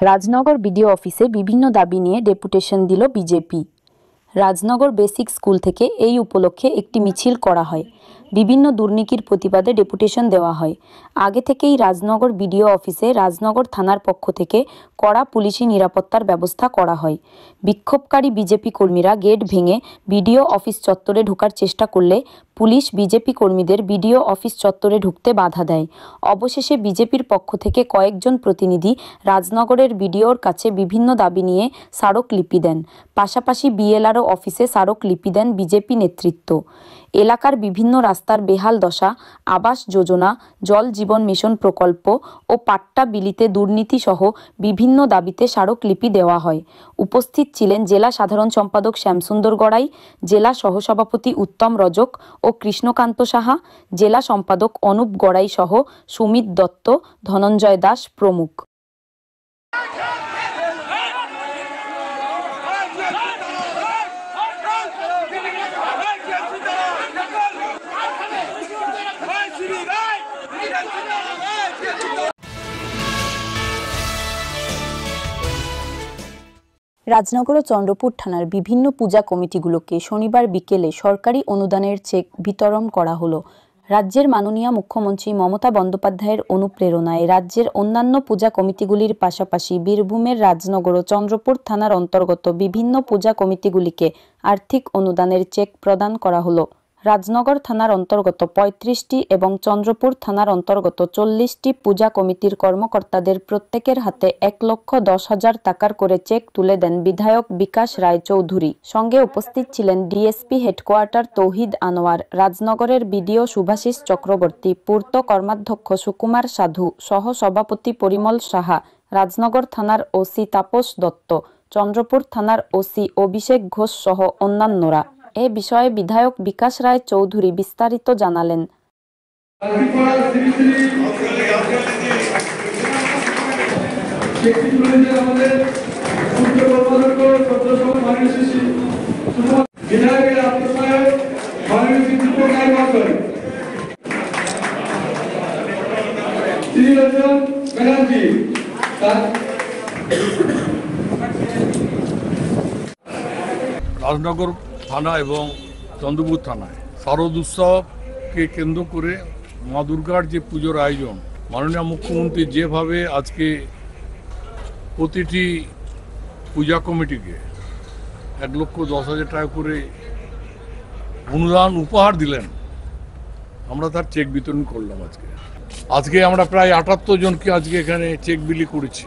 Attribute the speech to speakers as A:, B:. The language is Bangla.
A: রাজনগর বিডিও অফিসে বিভিন্ন দাবি নিয়ে ডেপুটেশন দিল বিজেপি। রাজনগর বেসিক স্কুল থেকে এই উপলক্ষে একটি মিছিল করা হয়। বিভিন্ন দুর্নীতির প্রতিবাদে ডেপুটেশন দেওয়া হয়। আগে থেকেই রাজনগর বিডিও অফিসে রাজনগর থানার পক্ষ থেকে কড়া পুলিশি নিরাপত্তার ব্যবস্থা করা হয়। বিক্ষোভকারী বিজেপি কর্মীরা গেট ভেঙে বিডিও অফিস চত্বরে ঢোকার চেষ্টা করলে পুলিশ বিজেপি কর্মীদের বিডিও অফিস চত্বরে ঢুকতে বাধা দেয়। অবশেষে বিজেপির পক্ষ থেকে কয়েকজন প্রতিনিধি রাজনগরের বিডিওর কাছে বিভিন্ন দাবি নিয়ে স্মারকলিপি দেন। পাশাপাশি বিএলআরও অফিসে স্মারকলিপি দেন বিজেপি নেতৃত্ব। এলাকার বিভিন্ন রাস্তার বেহাল দশা, আবাস যোজনা, জল জীবন মিশন প্রকল্প ও পাট্টা বিলিতে দুর্নীতি সহ বিভিন্ন দাবিতে স্মারকলিপি দেওয়া হয়। উপস্থিত ছিলেন জেলা সাধারণ সম্পাদক শ্যামসুন্দর গড়াই, জেলা সহসভাপতি উত্তম রজক ও কৃষ্ণকান্ত সাহা, জেলা সম্পাদক অনুপ গড়াই সহ সুমিত দত্ত, ধনঞ্জয় দাস প্রমুখ। রাজনগর ও চন্দ্রপুর থানার বিভিন্ন পূজা কমিটিগুলোকে শনিবার বিকেলে সরকারি অনুদানের চেক বিতরণ করা হলো। রাজ্যের মাননীয় মুখ্যমন্ত্রী মমতা বন্দ্যোপাধ্যায়ের অনুপ্রেরণায় রাজ্যের অন্যান্য পূজা কমিটিগুলির পাশাপাশি বীরভূমের রাজনগর ও চন্দ্রপুর থানার অন্তর্গত বিভিন্ন পূজা কমিটিগুলিকে আর্থিক অনুদানের চেক প্রদান করা হলো। রাজনগর থানার অন্তর্গত ৩৫টি এবং চন্দ্রপুর থানার অন্তর্গত ৪০টি পূজা কমিটির কর্মকর্তাদের প্রত্যেকের হাতে ১,১০,০০০ টাকার করে চেক তুলে দেন বিধায়ক বিকাশ রায়চৌধুরী। সঙ্গে উপস্থিত ছিলেন ডিএসপি হেডকোয়ার্টার তৌহিদ আনোয়ার, রাজনগরের বিডিও শুভাশিস চক্রবর্তী, পূর্ত কর্মাধ্যক্ষ সুকুমার সাধু, সহ সভাপতি পরিমল সাহা, রাজনগর থানার ওসি তাপস দত্ত, চন্দ্রপুর থানার ওসি অভিষেক ঘোষ সহ অন্যান্যরা। এ বিষয়ে বিধায়ক বিকাশ রায় চৌধুরী বিস্তারিত জানালেন।
B: রাজনগর থানা এবং চন্দ্রপুর থানায় শারদ উৎসবকে কেন্দ্র করে মা দুর্গার যে পুজোর আয়োজন, মাননীয় মুখ্যমন্ত্রী যেভাবে আজকে প্রতিটি পূজা কমিটিকে ১,১০,০০০ টাকা করে অনুদান উপহার দিলেন, আমরা তার চেক বিতরণ করলাম। আজকে আমরা প্রায় ৭৮ জনকে আজকে এখানে চেক বিলি করেছি।